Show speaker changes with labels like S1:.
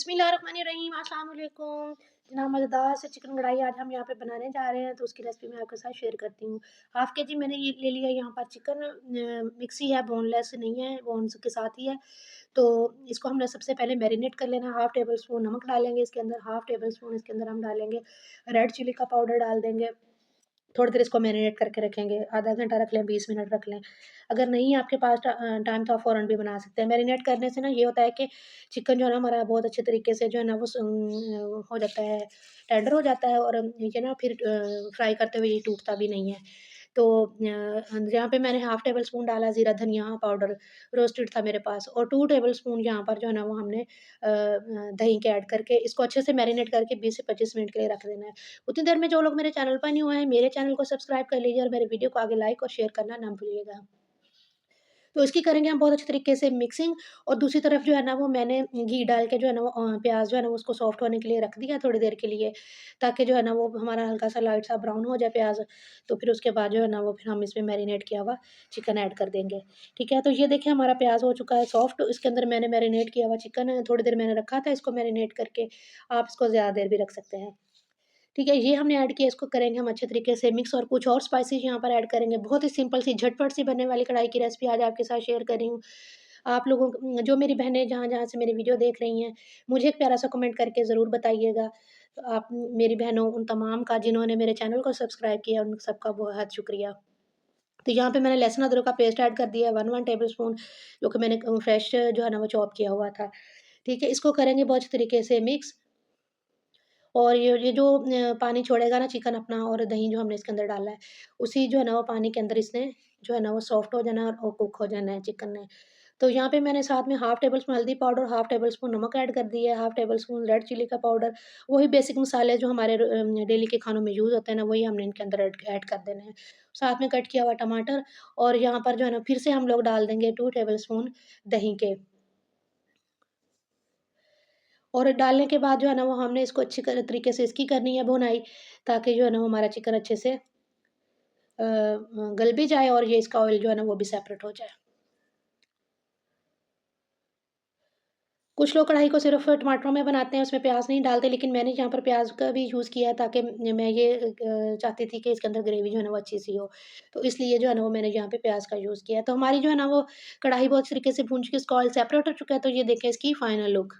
S1: बिस्मिल्लाहिर्रहमानिर्रहीम, अस्सलाम वालेकुम। जना मज़ेदार से चिकन कढ़ाई आज हम यहाँ पे बनाने जा रहे हैं, तो उसकी रेसिपी मैं आपके साथ शेयर करती हूँ। हाफ़ केजी मैंने ये ले लिया यहाँ पर चिकन, मिक्सी है, बोनलेस नहीं है, बोन्स के साथ ही है। तो इसको हमने सबसे पहले मैरिनेट कर लेना है। हाफ़ टेबल स्पून नमक डालेंगे इसके अंदर, हाफ़ टेबल स्पून इसके अंदर हम डालेंगे रेड चिली का पाउडर डाल देंगे। थोड़ी देर इसको मैरिनेट करके रखेंगे, आधा घंटा रख लें, 20 मिनट रख लें। अगर नहीं है आपके पास टाइम, तो आप फ़ौरन भी बना सकते हैं। मैरिनेट करने से ना ये होता है कि चिकन जो है ना हमारा बहुत अच्छे तरीके से जो है ना वो हो जाता है, टेंडर हो जाता है, और ये ना फिर फ्राई करते हुए ये टूटता भी नहीं है। तो यहाँ पे मैंने हाफ़ टेबल स्पून डाला ज़ीरा धनिया पाउडर, रोस्टेड था मेरे पास, और 2 टेबल स्पून यहाँ पर जो है ना वो हमने दही के ऐड करके इसको अच्छे से मैरिनेट करके 20 से 25 मिनट के लिए रख देना है। उतनी देर में जो लोग मेरे चैनल पर न्यू हैं, मेरे चैनल को सब्सक्राइब कर लीजिए और मेरे वीडियो को आगे लाइक और शेयर करना ना भूलिएगा। तो इसकी करेंगे हम बहुत अच्छे तरीके से मिक्सिंग, और दूसरी तरफ जो है ना वो मैंने घी डाल के जो है ना वो प्याज़ जो है ना वो उसको सॉफ्ट होने के लिए रख दिया थोड़ी देर के लिए, ताकि जो है ना वो हमारा हल्का-सा लाइट सा ब्राउन हो जाए प्याज़। तो फिर उसके बाद जो है ना वो फिर हम इसमें मैरिनेट किया हुआ चिकन ऐड कर देंगे। ठीक है? तो ये देखिए हमारा प्याज़ हो चुका है सॉफ्ट, इसके अंदर मैंने मैरिनेट किया हुआ चिकन थोड़ी देर मैंने रखा था इसको मैरिनेट करके, आप इसको ज़्यादा देर भी रख सकते हैं। ठीक है, ये हमने ऐड किया, इसको करेंगे हम अच्छे तरीके से मिक्स, और कुछ और स्पाइसेस यहाँ पर ऐड करेंगे। बहुत ही सिंपल सी झटपट सी बनने वाली कढ़ाई की रेसिपी आज आपके साथ शेयर कर रही हूँ। आप लोगों को, जो मेरी बहनें जहाँ-जहाँ से मेरी वीडियो देख रही हैं, मुझे एक प्यारा-सा कमेंट करके ज़रूर बताइएगा। तो आप मेरी बहनों उन तमाम का जिन्होंने मेरे चैनल को सब्सक्राइब किया, उन सबका बहुत शुक्रिया। तो यहाँ पे मैंने लहसुन अदरक का पेस्ट ऐड कर दिया है 1 टेबल स्पून, जो कि मैंने फ्रेश जो है ना वो चॉप किया हुआ था। ठीक है, इसको करेंगे बहुत अच्छे तरीके से मिक्स, और ये जो पानी छोड़ेगा ना चिकन अपना, और दही जो हमने इसके अंदर डाला है, उसी जो है ना वो पानी के अंदर इसने जो है ना वो सॉफ्ट हो जाना है और कुक हो जाना है चिकन ने। तो यहाँ पे मैंने साथ में हाफ़ टेबल स्पून हल्दी पाउडर, हाफ़ टेबल स्पून नमक ऐड कर दिया है, half tablespoon red chilli का पाउडर, वही बेसिक मसाले जो हमारे डेली के खानों में यूज़ होते हैं ना, वही हमने इनके अंदर ऐड ऐड कर देने हैं। साथ में कट किया हुआ टमाटर, और यहाँ पर जो है ना फिर से हम लोग डाल देंगे 2 टेबल स्पून दही के। और डालने के बाद जो है ना वो हमने इसको अच्छी तरीके से इसकी करनी है भुनाई, ताकि जो है ना वो हमारा चिकन अच्छे से गल भी जाए, और ये इसका ऑयल जो है ना वो भी सेपरेट हो जाए। कुछ लोग कढ़ाई को सिर्फ़ टमाटरों में बनाते हैं, उसमें प्याज़ नहीं डालते, लेकिन मैंने यहाँ पर प्याज़ का भी यूज़ किया है, ताकि मैं ये चाहती थी कि इसके अंदर ग्रेवी जो है ना वो अच्छी-सी हो। तो इसलिए जो है ना वो मैंने यहाँ पे प्याज़ का यूज़ किया है। तो हमारी जो है ना वो कढ़ाई बहुत तरीके से भून चुकी है, इसका ऑयल सेपरेट हो चुका है, तो ये देखें इसकी फाइनल लुक।